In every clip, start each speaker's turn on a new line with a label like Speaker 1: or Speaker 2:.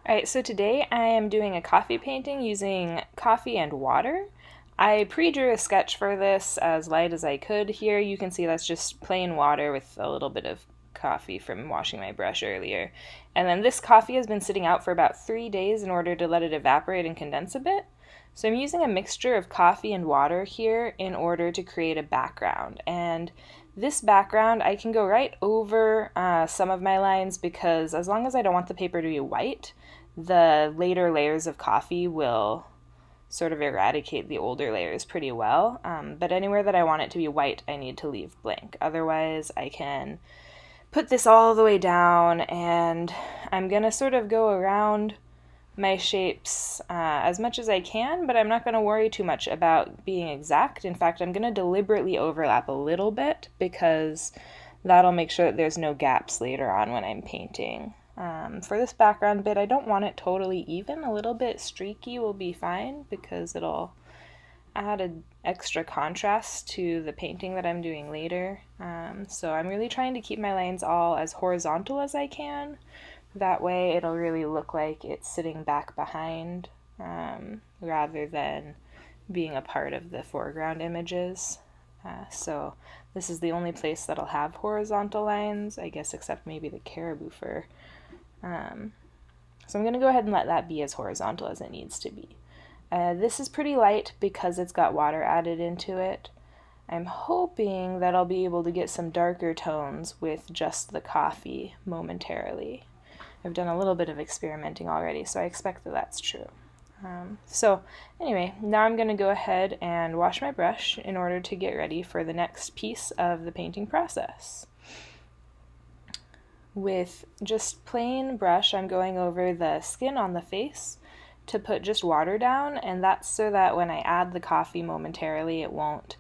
Speaker 1: Alright, so today I am doing a coffee painting using coffee and water. I pre-drew a sketch for this as light as I could. Here you can see that's just plain water with a little bit of coffee from washing my brush earlier. And then this coffee has been sitting out for about 3 days in order to let it evaporate and condense a bit. So I'm using a mixture of coffee and water here in order to create a background. And this background, I can go right over some of my lines because as long as I don't want the paper to be white, the later layers of coffee will sort of eradicate the older layers pretty well. But anywhere that I want it to be white, I need to leave blank. Otherwise, I can put this all the way down, and I'm going to sort of go around my shapes as much as I can, but I'm not going to worry too much about being exact. In fact, I'm going to deliberately overlap a little bit because that'll make sure that there's no gaps later on when I'm painting. For this background bit, I don't want it totally even. A little bit streaky will be fine because it'll add an extra contrast to the painting that I'm doing later. So I'm really trying to keep my lines all as horizontal as I can. That way it'll really look like it's sitting back behind rather than being a part of the foreground images. So this is the only place that'll have horizontal lines, I guess, except maybe the caribou fur. So I'm going to go ahead and let that be as horizontal as it needs to be. This is pretty light because it's got water added into it. I'm hoping that I'll be able to get some darker tones with just the coffee momentarily. I've done a little bit of experimenting already, so I expect that that's true. So anyway, now I'm going to go ahead and wash my brush in order to get ready for the next piece of the painting process. With just plain brush, I'm going over the skin on the face to put just water down, and that's so that when I add the coffee momentarily, it won't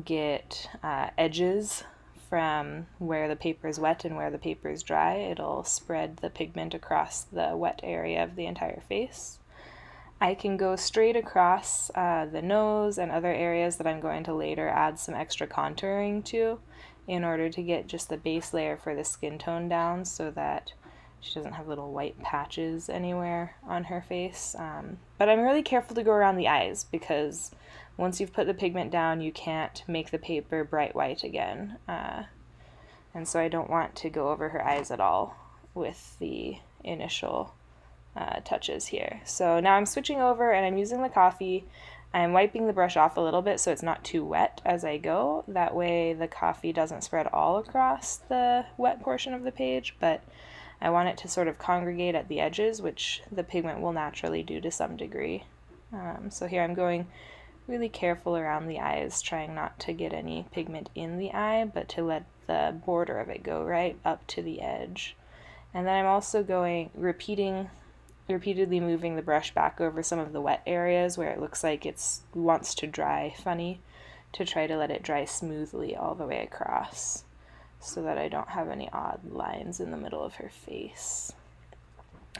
Speaker 1: get edges from where the paper is wet and where the paper is dry. It'll spread the pigment across the wet area of the entire face. I can go straight across the nose and other areas that I'm going to later add some extra contouring to in order to get just the base layer for the skin tone down so that she doesn't have little white patches anywhere on her face. But I'm really careful to go around the eyes because once you've put the pigment down, you can't make the paper bright white again. And so I don't want to go over her eyes at all with the initial touches here. So now I'm switching over and I'm using the coffee. I'm wiping the brush off a little bit so it's not too wet as I go. That way the coffee doesn't spread all across the wet portion of the page, but I want it to sort of congregate at the edges, which the pigment will naturally do to some degree. So here I'm going really careful around the eyes, trying not to get any pigment in the eye, but to let the border of it go right up to the edge. And then I'm also repeatedly moving the brush back over some of the wet areas where it looks like it wants to dry funny to try to let it dry smoothly all the way across so that I don't have any odd lines in the middle of her face.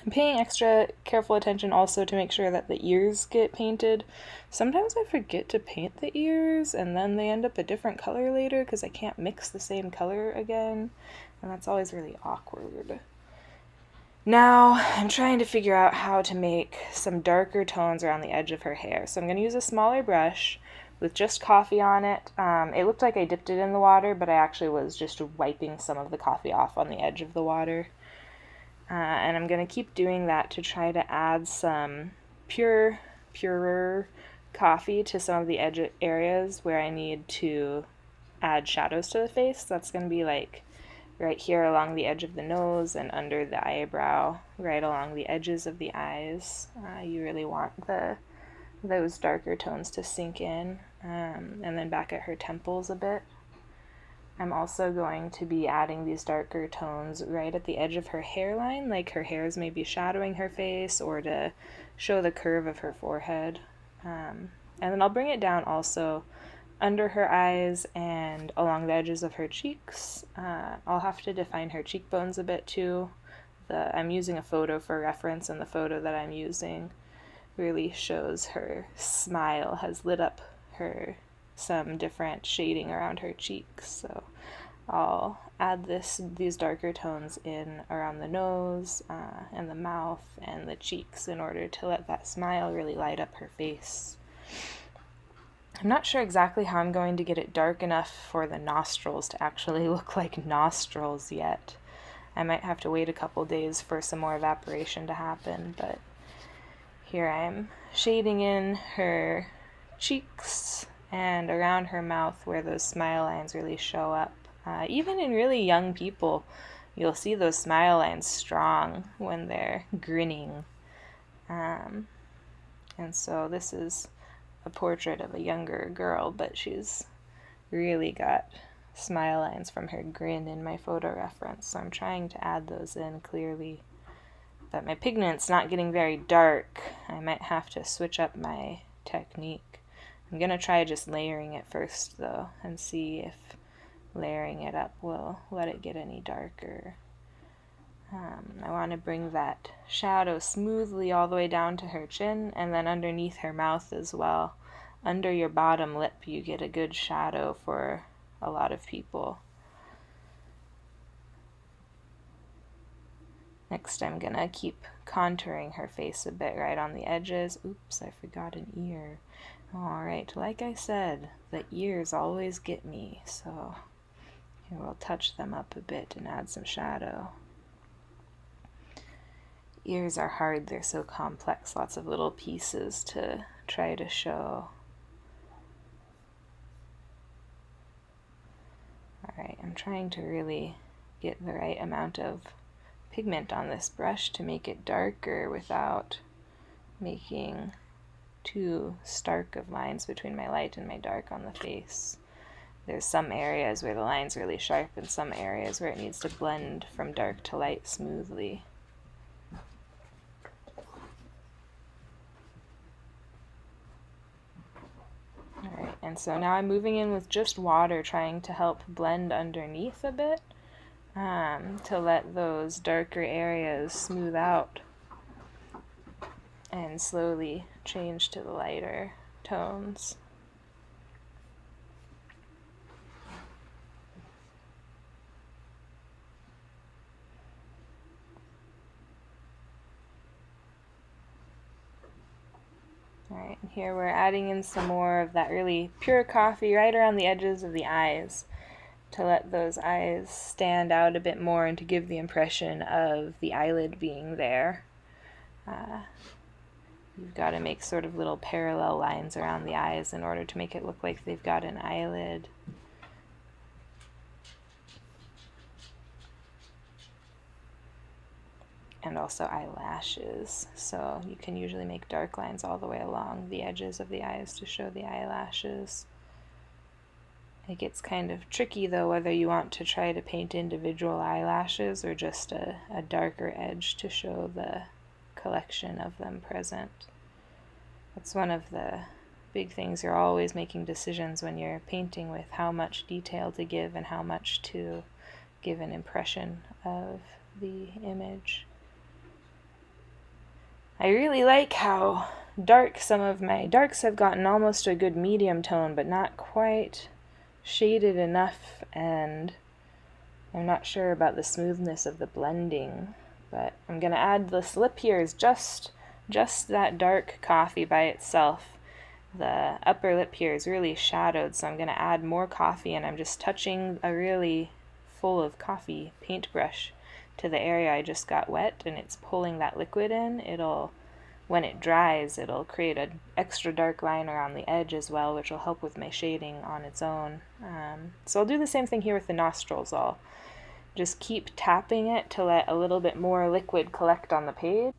Speaker 1: I'm paying extra careful attention also to make sure that the ears get painted. Sometimes I forget to paint the ears and then they end up a different color later because I can't mix the same color again, and that's always really awkward. Now I'm trying to figure out how to make some darker tones around the edge of her hair. So I'm going to use a smaller brush with just coffee on it. It looked like I dipped it in the water, but I actually was just wiping some of the coffee off on the edge of the water. And I'm going to keep doing that to try to add some purer coffee to some of the edge areas where I need to add shadows to the face. That's going to be like right here along the edge of the nose and under the eyebrow, right along the edges of the eyes. You really want those darker tones to sink in, and then back at her temples a bit. I'm also going to be adding these darker tones right at the edge of her hairline, like her hairs may be shadowing her face or to show the curve of her forehead. And then I'll bring it down also under her eyes and along the edges of her cheeks. I'll have to define her cheekbones a bit too. I'm using a photo for reference, and the photo that I'm using really shows her smile has lit up some different shading around her cheeks. So I'll add these darker tones in around the nose and the mouth and the cheeks in order to let that smile really light up her face. I'm not sure exactly how I'm going to get it dark enough for the nostrils to actually look like nostrils yet. I might have to wait a couple days for some more evaporation to happen, but here I am shading in her cheeks and around her mouth where those smile lines really show up. Even in really young people, you'll see those smile lines strong when they're grinning. And so this is a portrait of a younger girl, but she's really got smile lines from her grin in my photo reference, so I'm trying to add those in clearly. But my pigment's not getting very dark. I might have to switch up my technique. I'm going to try just layering it first, though, and see if layering it up will let it get any darker. I want to bring that shadow smoothly all the way down to her chin and then underneath her mouth as well. Under your bottom lip you get a good shadow for a lot of people. Next I'm going to keep contouring her face a bit right on the edges. Oops, I forgot an ear. Alright, like I said, the ears always get me, so here we'll touch them up a bit and add some shadow. Ears are hard, they're so complex, lots of little pieces to try to show. Alright, I'm trying to really get the right amount of pigment on this brush to make it darker without making too stark of lines between my light and my dark on the face. There's some areas where the line's really sharp and some areas where it needs to blend from dark to light smoothly. Alright, and so now I'm moving in with just water, trying to help blend underneath a bit, to let those darker areas smooth out and slowly change to the lighter tones. Alright, and here we're adding in some more of that really pure coffee right around the edges of the eyes to let those eyes stand out a bit more and to give the impression of the eyelid being there. You've got to make sort of little parallel lines around the eyes in order to make it look like they've got an eyelid. And also eyelashes, so you can usually make dark lines all the way along the edges of the eyes to show the eyelashes. It gets kind of tricky though whether you want to try to paint individual eyelashes or just a darker edge to show the collection of them present. That's one of the big things. You're always making decisions when you're painting with how much detail to give and how much to give an impression of the image. I really like how dark some of my darks have gotten almost a good medium tone, but not quite shaded enough, and I'm not sure about the smoothness of the blending, but I'm going to add this lip here is just that dark coffee by itself. The upper lip here is really shadowed, so I'm going to add more coffee, and I'm just touching a really full of coffee paintbrush to the area I just got wet, and it's pulling that liquid in. When it dries, it'll create an extra dark line around the edge as well, which will help with my shading on its own. So I'll do the same thing here with the nostrils. I'll just keep tapping it to let a little bit more liquid collect on the page,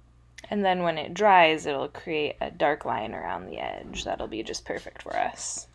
Speaker 1: and then when it dries, it'll create a dark line around the edge. That'll be just perfect for us.